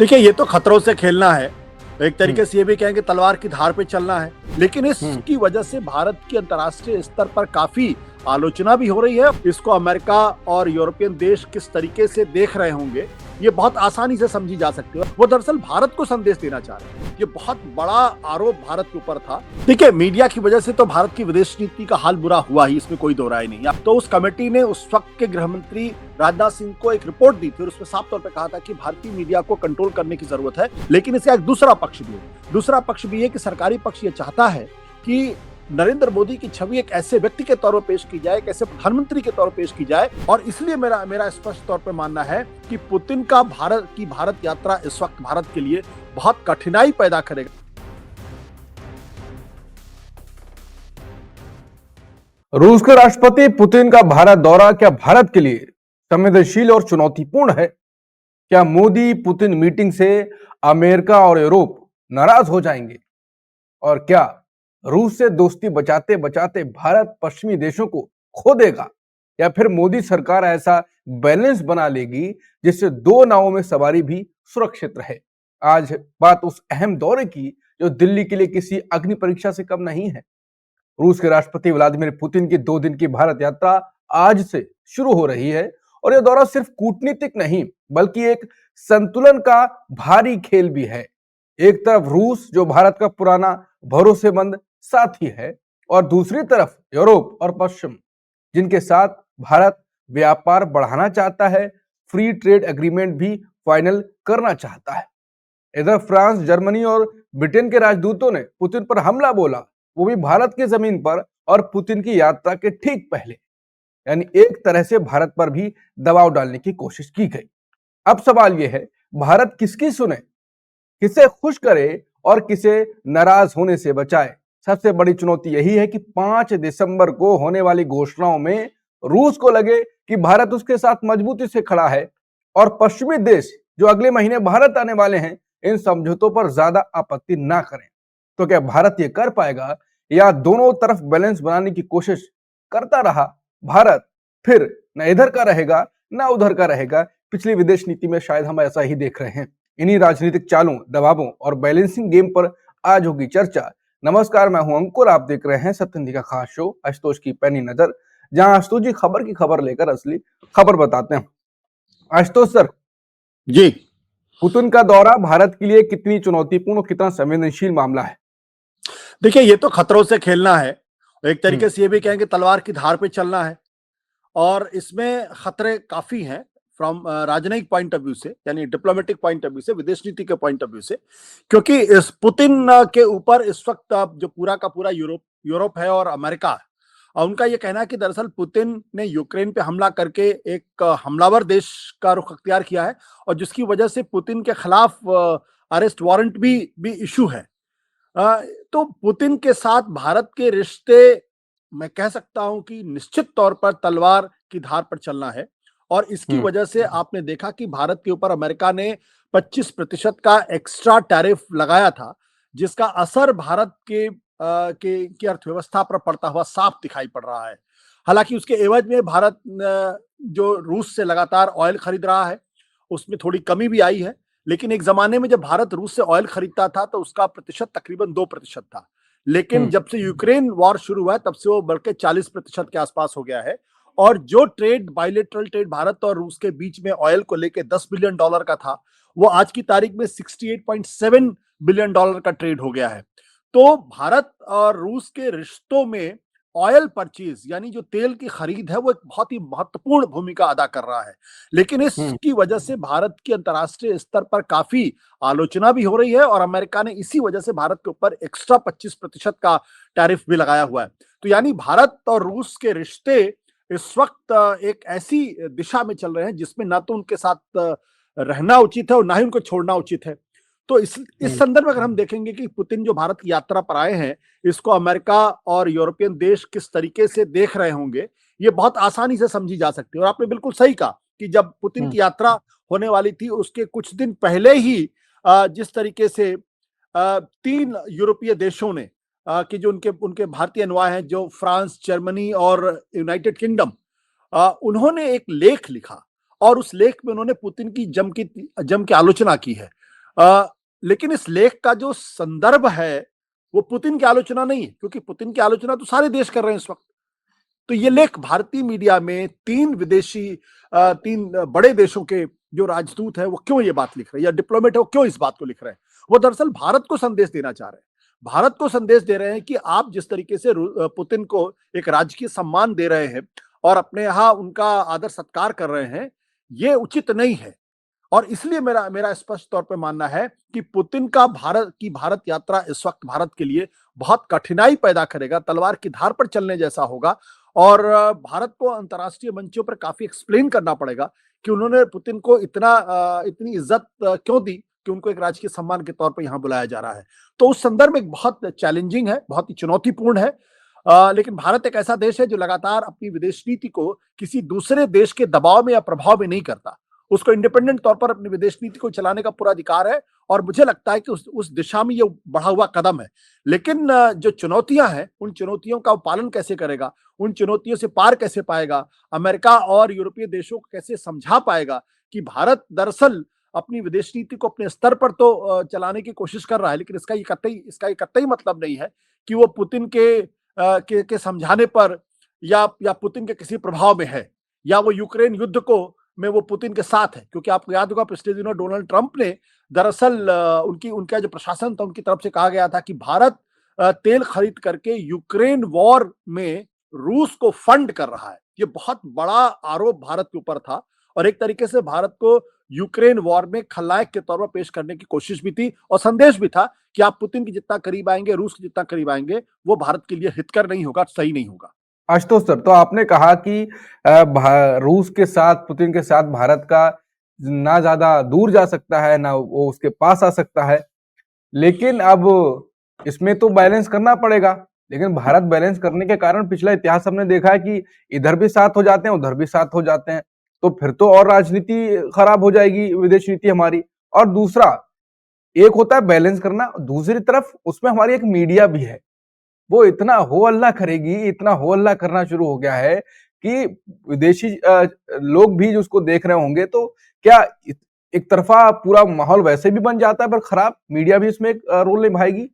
देखिए, ये तो खतरों से खेलना है। एक तरीके से ये भी कहेंगे तलवार की धार पे चलना है। लेकिन इसकी वजह से भारत की अंतर्राष्ट्रीय स्तर पर काफी आलोचना भी हो रही है। इसको अमेरिका और यूरोपियन देश किस तरीके से देख रहे होंगे, ये बहुत आसानी से समझी जा सकती है। वो दरअसल भारत को संदेश देना चाह रहे हैं। ये बहुत बड़ा आरोप भारत के ऊपर था। देखिए, मीडिया की वजह से तो भारत की विदेश नीति का हाल बुरा हुआ ही, इसमें कोई दो राय नहीं है। तो उस कमेटी ने उस वक्त के गृह मंत्री राजनाथ सिंह को एक रिपोर्ट दी थी और उसमें साफ तौर पर कहा था कि भारतीय मीडिया को कंट्रोल करने की जरूरत है। लेकिन इसका एक दूसरा पक्ष भी है। दूसरा पक्ष भी है कि सरकारी पक्ष ये चाहता है कि नरेंद्र मोदी की छवि एक ऐसे व्यक्ति के तौर पर पेश की जाए, एक ऐसे प्रधानमंत्री के तौर पर पेश की जाए। और इसलिए मेरा स्पष्ट तौर पर मानना है कि पुतिन का भारत यात्रा इस वक्त भारत के लिए बहुत कठिनाई पैदा करेगा। रूस के राष्ट्रपति पुतिन का भारत दौरा क्या भारत के लिए संवेदनशील और चुनौतीपूर्ण है? क्या मोदी पुतिन मीटिंग से अमेरिका और यूरोप नाराज हो जाएंगे? और क्या रूस से दोस्ती बचाते बचाते भारत पश्चिमी देशों को खो देगा? या फिर मोदी सरकार ऐसा बैलेंस बना लेगी जिससे दो नावों में सवारी भी सुरक्षित रहे? आज बात उस अहम दौरे की जो दिल्ली के लिए किसी अग्नि परीक्षा से कम नहीं है। रूस के राष्ट्रपति व्लादिमीर पुतिन की 2 दिन की भारत यात्रा आज से शुरू हो रही है और यह दौरा सिर्फ कूटनीतिक नहीं बल्कि एक संतुलन का भारी खेल भी है। एक तरफ रूस जो भारत का पुराना भरोसेमंद साथी है और दूसरी तरफ यूरोप और पश्चिम जिनके साथ भारत व्यापार बढ़ाना चाहता है, फ्री ट्रेड एग्रीमेंट भी फाइनल करना चाहता है। इधर फ्रांस, जर्मनी और ब्रिटेन के राजदूतों ने पुतिन पर हमला बोला, वो भी भारत की जमीन पर और पुतिन की यात्रा के ठीक पहले। यानी एक तरह से भारत पर भी दबाव डालने की कोशिश की गई। अब सवाल यह है, भारत किसकी सुने, किसे खुश करे और किसे नाराज होने से बचाए? सबसे बड़ी चुनौती यही है कि 5 दिसंबर को होने वाली घोषणाओं में रूस को लगे कि भारत उसके साथ मजबूती से खड़ा है और पश्चिमी देश जो अगले महीने भारत आने वाले हैं इन समझौतों पर ज्यादा आपत्ति ना करें। तो क्या भारत ये कर पाएगा या दोनों तरफ बैलेंस बनाने की कोशिश करता रहा भारत फिर न इधर का रहेगा न उधर का रहेगा? पिछली विदेश नीति में शायद हम ऐसा ही देख रहे हैं। इन्हीं राजनीतिक चालों, दबावों और बैलेंसिंग गेम पर आज होगी चर्चा। नमस्कार, मैं हूं अंकुर, आप देख रहे हैं सत्यनिधि का खास शो आशुतोष की पैनी नजर, जहां आशुतोष जी खबर की खबर लेकर असली खबर बताते हैं। आशुतोष सर जी, पुतिन का दौरा भारत के लिए कितनी चुनौतीपूर्ण और कितना संवेदनशील मामला है? देखिए, ये तो खतरों से खेलना है। एक तरीके से ये भी कहेंगे तलवार की धार पे चलना है। और इसमें खतरे काफी हैं फ्रॉम राजनयिक पॉइंट ऑफ व्यू से, यानी डिप्लोमेटिक पॉइंट ऑफ व्यू से, विदेश नीति के पॉइंट ऑफ व्यू से। क्योंकि इस पुतिन के ऊपर इस वक्त जो पूरा का पूरा यूरोप है और अमेरिका है, और उनका ये कहना है कि दरअसल पुतिन ने यूक्रेन पे हमला करके एक हमलावर देश का रुख अख्तियार किया है और जिसकी वजह से पुतिन के खिलाफ अरेस्ट वारंट भी इशू है। तो पुतिन के साथ भारत के रिश्ते, मैं कह सकता हूं कि निश्चित तौर पर तलवार की धार पर चलना है। और इसकी वजह से आपने देखा कि भारत के ऊपर अमेरिका ने 25% का एक्स्ट्रा टैरिफ लगाया था, जिसका असर भारत की अर्थव्यवस्था पर पड़ता हुआ साफ दिखाई पड़ रहा है। हालांकि उसके एवज में भारत जो रूस से लगातार ऑयल खरीद रहा है, उसमें थोड़ी कमी भी आई है। लेकिन एक जमाने में जब भारत रूस से ऑयल खरीदता था तो उसका प्रतिशत तकरीबन 2% था। लेकिन जब से यूक्रेन वॉर शुरू हुआ है तब से वो बढ़कर 40% के आसपास हो गया है। और जो ट्रेड, बायलैटरल ट्रेड भारत और रूस के बीच में ऑयल को लेकर $10 बिलियन का था, वो आज की तारीख में $68.7 बिलियन का ट्रेड हो गया है। तो भारत और रूस के रिश्तों में ऑयल परचेज, यानी जो तेल की खरीद है, वो एक बहुत ही महत्वपूर्ण भूमिका अदा कर रहा है। लेकिन इसकी वजह से भारत की अंतर्राष्ट्रीय स्तर पर काफी आलोचना भी हो रही है और अमेरिका ने इसी वजह से भारत के ऊपर एक्स्ट्रा 25% का टैरिफ भी लगाया हुआ है। तो यानी भारत और रूस के रिश्ते इस वक्त एक ऐसी दिशा में चल रहे हैं जिसमें ना तो उनके साथ रहना उचित है और ना ही उनको छोड़ना उचित है। तो इस संदर्भ में अगर हम देखेंगे कि पुतिन जो भारत की यात्रा पर आए हैं, इसको अमेरिका और यूरोपियन देश किस तरीके से देख रहे होंगे, ये बहुत आसानी से समझी जा सकती है। और आपने बिल्कुल सही कहा कि जब पुतिन की यात्रा होने वाली थी उसके कुछ दिन पहले ही जिस तरीके से 3 यूरोपीय देशों ने कि जो उनके भारतीय अनुयायी हैं, जो फ्रांस, जर्मनी और यूनाइटेड किंगडम, उन्होंने एक लेख लिखा और उस लेख में उन्होंने पुतिन की जम की आलोचना की है। लेकिन इस लेख का जो संदर्भ है वो पुतिन की आलोचना नहीं है, क्योंकि पुतिन की आलोचना तो सारे देश कर रहे हैं इस वक्त। तो ये लेख भारतीय मीडिया में तीन बड़े देशों के जो राजदूत है वो क्यों ये बात लिख रहे हैं, या डिप्लोमेट है वो क्यों इस बात को लिख रहे हैं। वो दरअसल भारत को संदेश देना चाह रहे हैं। भारत को संदेश दे रहे हैं कि आप जिस तरीके से पुतिन को एक राजकीय सम्मान दे रहे हैं और अपने यहाँ उनका आदर सत्कार कर रहे हैं, ये उचित नहीं है। और इसलिए मेरा मेरा स्पष्ट तौर पे मानना है कि पुतिन का भारत यात्रा इस वक्त भारत के लिए बहुत कठिनाई पैदा करेगा, तलवार की धार पर चलने जैसा होगा। और भारत को अंतर्राष्ट्रीय मंचों पर काफी एक्सप्लेन करना पड़ेगा कि उन्होंने पुतिन को इतनी इज्जत क्यों दी कि उनको एक राजकीय सम्मान के तौर पर यहाँ बुलाया जा रहा है। तो उस संदर्भ में बहुत चैलेंजिंग है, बहुत ही चुनौतीपूर्ण है। लेकिन भारत एक ऐसा देश है जो लगातार अपनी विदेश नीति को किसी दूसरे देश के दबाव में या प्रभाव में नहीं करता। उसको इंडिपेंडेंट तौर पर अपनी विदेश नीति को चलाने का पूरा अधिकार है, और मुझे लगता है कि उस दिशा में ये बढ़ा हुआ कदम है। लेकिन जो चुनौतियां हैं, उन चुनौतियों का पालन कैसे करेगा, उन चुनौतियों से पार कैसे पाएगा, अमेरिका और यूरोपीय देशों को कैसे समझा पाएगा कि भारत दरअसल अपनी विदेश नीति को अपने स्तर पर तो चलाने की कोशिश कर रहा है, लेकिन इसका ये कतई मतलब नहीं है कि वो पुतिन के समझाने पर या पुतिन के किसी प्रभाव में है, या वो यूक्रेन युद्ध को में वो पुतिन के साथ है। क्योंकि आपको याद होगा पिछले दिनों डोनाल्ड ट्रंप ने दरअसल उनका जो प्रशासन था उनकी तरफ से कहा गया था कि भारत तेल खरीद करके यूक्रेन वॉर में रूस को फंड कर रहा है। ये बहुत बड़ा आरोप भारत के ऊपर था, और एक तरीके से भारत को यूक्रेन वॉर में खलनायक के तौर पर पेश करने की कोशिश भी थी, और संदेश भी था कि आप पुतिन के जितना करीब आएंगे, रूस के जितना करीब आएंगे, वो भारत के लिए हितकर नहीं होगा, सही नहीं होगा। आशुतोष सर, तो आपने कहा कि रूस के साथ, पुतिन के साथ भारत का ना ज्यादा दूर जा सकता है, ना वो उसके पास आ सकता है, लेकिन अब इसमें तो बैलेंस करना पड़ेगा। लेकिन भारत बैलेंस करने के कारण पिछला इतिहास हमने देखा है कि इधर भी साथ हो जाते हैं, उधर भी साथ हो जाते हैं, तो फिर तो और राजनीति खराब हो जाएगी, विदेश नीति हमारी। और दूसरा, एक होता है बैलेंस करना, दूसरी तरफ उसमें हमारी एक मीडिया भी है, वो इतना हो हल्ला करेगी, इतना हो हल्ला करना शुरू हो गया है कि विदेशी लोग भी जो उसको देख रहे होंगे, तो क्या एक तरफा पूरा माहौल वैसे भी बन जाता है, पर खराब मीडिया भी इसमें एक रोल निभाएगी?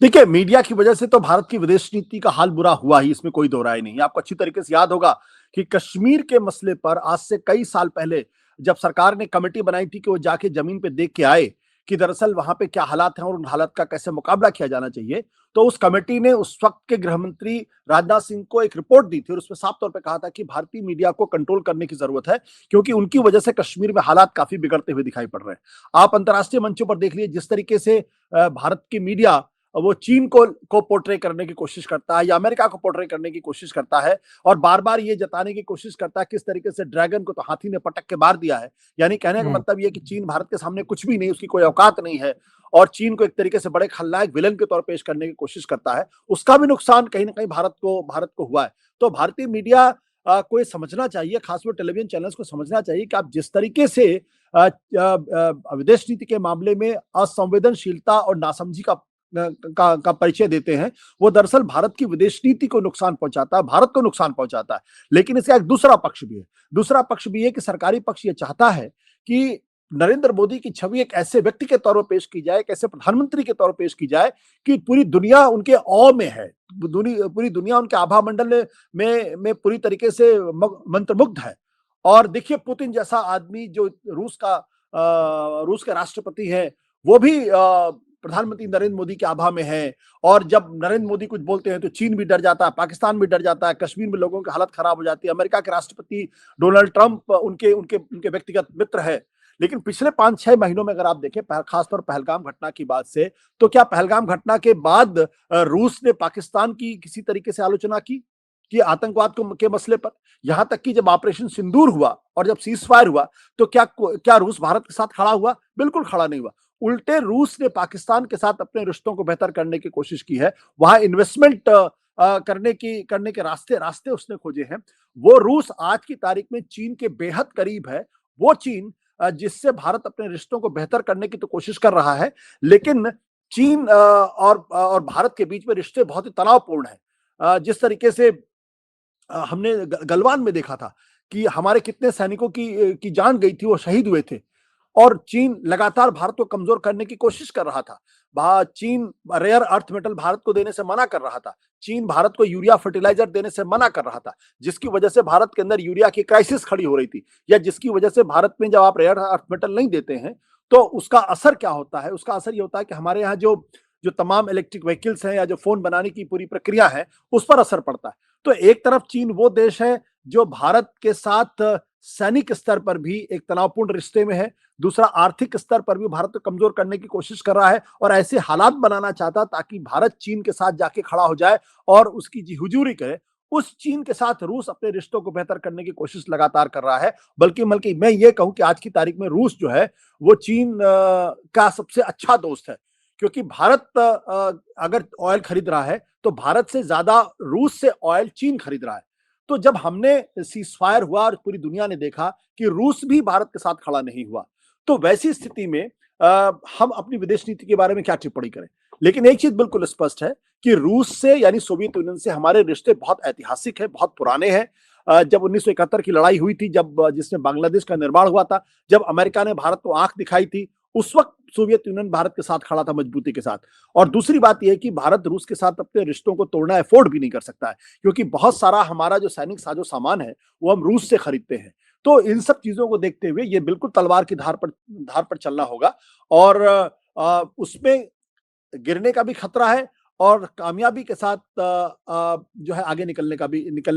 देखिए, मीडिया की वजह से तो भारत की विदेश नीति का हाल बुरा हुआ ही, इसमें कोई दो राय नहीं है। आपको अच्छी तरीके से याद होगा कि कश्मीर के मसले पर आज से कई साल पहले जब सरकार ने कमेटी बनाई थी कि वो जाके जमीन पे देख के आए कि दरअसल वहां पे क्या हालात हैं और उन हालात का कैसे मुकाबला किया जाना चाहिए, तो उस कमेटी ने उस वक्त के गृह मंत्री राजनाथ सिंह को एक रिपोर्ट दी थी, और उसमें साफ तौर पर कहा था कि भारतीय मीडिया को कंट्रोल करने की जरूरत है, क्योंकि उनकी वजह से कश्मीर में हालात काफी बिगड़ते हुए दिखाई पड़ रहे हैं। आप अंतर्राष्ट्रीय मंचों पर देख लीजिए जिस तरीके से भारत की मीडिया वो चीन को पोर्ट्रे करने की कोशिश करता है, या अमेरिका को पोर्ट्रे करने की कोशिश करता है, और बार बार ये जताने की कोशिश करता है किस तरीके से ड्रैगन को तो हाथी ने पटक के मार दिया है। यानी कहने का मतलब ये कि चीन भारत के सामने कुछ भी नहीं, उसकी कोई औकात नहीं है, और चीन को एक तरीके से बड़े खलनायक विलन के तौर पेश करने की कोशिश करता है। उसका भी नुकसान कहीं ना कहीं भारत को हुआ है। तो भारतीय मीडिया को ये समझना चाहिए, खासकर टेलीविजन चैनल्स को समझना चाहिए कि आप जिस तरीके से विदेश नीति के मामले में असंवेदनशीलता और नासमझी का परिचय देते हैं, वो दरअसल भारत की विदेश नीति को नुकसान पहुंचाता है, भारत को नुकसान पहुंचाता है। लेकिन इसका एक दूसरा पक्ष भी है। दूसरा पक्ष भी है कि सरकारी पक्ष ये चाहता है कि नरेंद्र मोदी की छवि एक ऐसे व्यक्ति के तौर पर पेश की जाए, एक ऐसे प्रधानमंत्री के तौर पर पेश की जाए कि पूरी दुनिया उनके औ में है, पूरी दुनिया उनके आभा मंडल में पूरी तरीके से मंत्रमुग्ध है। और देखिए, पुतिन जैसा आदमी जो रूस के राष्ट्रपति है, वो भी प्रधानमंत्री नरेंद्र मोदी के आभा में है, और जब नरेंद्र मोदी कुछ बोलते हैं तो चीन भी डर जाता है, पाकिस्तान भी डर जाता है, कश्मीर में लोगों की हालत खराब हो जाती है। अमेरिका के राष्ट्रपति डोनाल्ड ट्रंप उनके व्यक्तिगत मित्र है। लेकिन पिछले 5-6 महीनों में अगर आप देखें, खासतौर पहलगाम घटना की बात से, तो क्या पहलगाम घटना के बाद रूस ने पाकिस्तान की किसी तरीके से आलोचना की कि आतंकवाद के मसले पर? यहां तक कि जब ऑपरेशन सिंदूर हुआ और जब सीज फायर हुआ, तो क्या रूस भारत के साथ खड़ा हुआ? बिल्कुल खड़ा नहीं हुआ। उल्टे रूस ने पाकिस्तान के साथ अपने रिश्तों को बेहतर करने की कोशिश की है, वहां इन्वेस्टमेंट करने के रास्ते उसने खोजे हैं। वो रूस आज की तारीख में चीन के बेहद करीब है, वो चीन जिससे भारत अपने रिश्तों को बेहतर करने की तो कोशिश कर रहा है, लेकिन चीन और भारत के बीच में रिश्ते बहुत ही तनावपूर्ण है। जिस तरीके से हमने गलवान में देखा था कि हमारे कितने सैनिकों की जान गई थी, वो शहीद हुए थे, और चीन लगातार भारत को कमजोर करने की कोशिश कर रहा था। चीन रेयर अर्थ मेटल भारत को देने से मना कर रहा था। चीन भारत को यूरिया फर्टिलाइजर देने से मना कर रहा था, जिसकी वजह से भारत के अंदर यूरिया की क्राइसिस खड़ी हो रही थी, या जिसकी वजह से भारत में जब आप रेयर अर्थ मेटल नहीं देते हैं तो उसका असर क्या होता है? उसका असर ये होता है कि हमारे यहाँ जो जो तमाम इलेक्ट्रिक व्हीकल्स हैं या जो फोन बनाने की पूरी प्रक्रिया है उस पर असर पड़ता है। तो एक तरफ चीन वो देश है जो भारत के साथ सैनिक स्तर पर भी एक तनावपूर्ण रिश्ते में है, दूसरा आर्थिक स्तर पर भी भारत को कमजोर करने की कोशिश कर रहा है और ऐसे हालात बनाना चाहता ताकि भारत चीन के साथ जाके खड़ा हो जाए और उसकी जी हुजूरी करे। उस चीन के साथ रूस अपने रिश्तों को बेहतर करने की कोशिश लगातार कर रहा है। बल्कि मैं ये कहूं कि आज की तारीख में रूस जो है वो चीन का सबसे अच्छा दोस्त है, क्योंकि भारत अगर ऑयल खरीद रहा है तो भारत से ज्यादा रूस से ऑयल चीन खरीद रहा है। तो जब हमने सीजफायर हुआ और पूरी दुनिया ने देखा कि रूस भी भारत के साथ खड़ा नहीं हुआ, तो वैसी स्थिति में हम अपनी विदेश नीति के बारे में क्या टिप्पणी करें। लेकिन एक चीज बिल्कुल स्पष्ट है कि रूस से यानी सोवियत यूनियन से हमारे रिश्ते बहुत ऐतिहासिक है, बहुत पुराने हैं। जब 1971 की लड़ाई हुई थी, जब जिसमें बांग्लादेश का निर्माण हुआ था, जब अमेरिका ने भारत को आंख दिखाई थी, उस वक्त सोवियत यूनियन भारत के साथ खड़ा था मजबूती के साथ। और दूसरी बात यह है कि भारत रूस के साथ अपने रिश्तों को तोड़ना अफोर्ड भी नहीं कर सकता है, क्योंकि बहुत सारा हमारा जो सैनिक साजो सामान है वो हम रूस से खरीदते हैं। तो इन सब चीजों को देखते हुए ये बिल्कुल तलवार की धार पर चलना होगा और उसमें गिरने का भी खतरा है और कामयाबी के साथ जो है आगे निकलने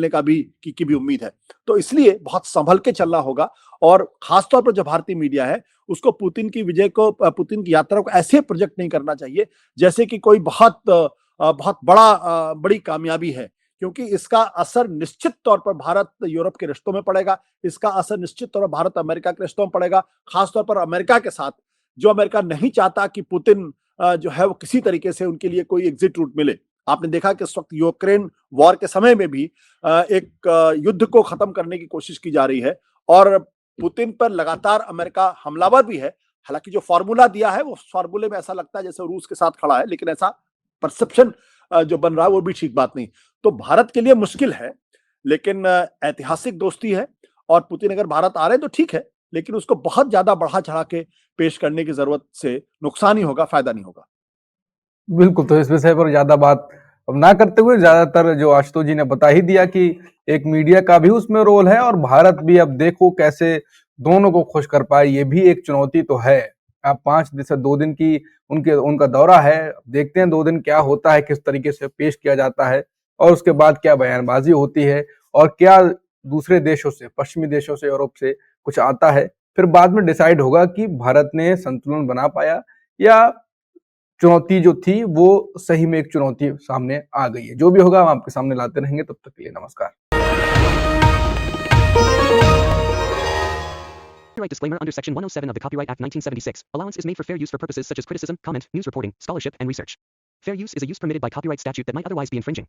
का भी की भी उम्मीद है। तो इसलिए बहुत संभल के चलना होगा और खासतौर पर जो भारतीय मीडिया है उसको पुतिन की यात्रा को ऐसे प्रोजेक्ट नहीं करना चाहिए जैसे कि कोई बहुत बड़ी कामयाबी है, क्योंकि इसका असर निश्चित तौर पर भारत यूरोप के रिश्तों में पड़ेगा, इसका असर निश्चित तौर पर भारत अमेरिका के रिश्तों में पड़ेगा, खासतौर पर अमेरिका के साथ, जो अमेरिका नहीं चाहता कि पुतिन जो है वो किसी तरीके से उनके लिए कोई एग्जिट रूट मिले। आपने देखा कि इस वक्त यूक्रेन वॉर के समय में भी एक युद्ध को खत्म करने की कोशिश की जा रही है और पुतिन पर लगातार अमेरिका हमलावर भी है। हालांकि जो फॉर्मूला दिया है वो फॉर्मूले में ऐसा लगता है जैसे रूस के साथ खड़ा है, लेकिन ऐसा परसेप्शन जो बन रहा है वो भी ठीक बात नहीं। तो भारत के लिए मुश्किल है, लेकिन ऐतिहासिक दोस्ती है और पुतिन अगर भारत आ रहे हैं तो ठीक है, लेकिन उसको बहुत ज्यादा बढ़ा चढ़ा के पेश करने की जरूरत से नुकसान ही होगा, फायदा नहीं होगा। बिल्कुल, तो इस विषय पर ज्यादा बात अब ना करते हुए ज्यादातर जो आशुतोष जी ने बता ही दिया कि एक मीडिया का भी उसमें रोल है और भारत भी अब देखो कैसे दोनों को खुश कर पाए, ये भी एक चुनौती तो है। आप 5 दिन से 2 दिन की उनका दौरा है, देखते हैं 2 दिन क्या होता है, किस तरीके से पेश किया जाता है और उसके बाद क्या बयानबाजी होती है और क्या दूसरे देशों से, पश्चिमी देशों से, यूरोप से कुछ आता है। फिर बाद में डिसाइड होगा कि भारत ने संतुलन बना पाया या चुनौती जो थी वो सही में एक चुनौती सामने आ गई है। जो भी होगा हम आपके सामने लाते रहेंगे, तब तक के लिए नमस्कार। Copyright disclaimer under Section 107 of the Copyright Act 1976. Allowance is made for fair use for purposes such as criticism, comment, news reporting, scholarship, and research. Fair use is a use permitted by copyright statute that might otherwise be infringing.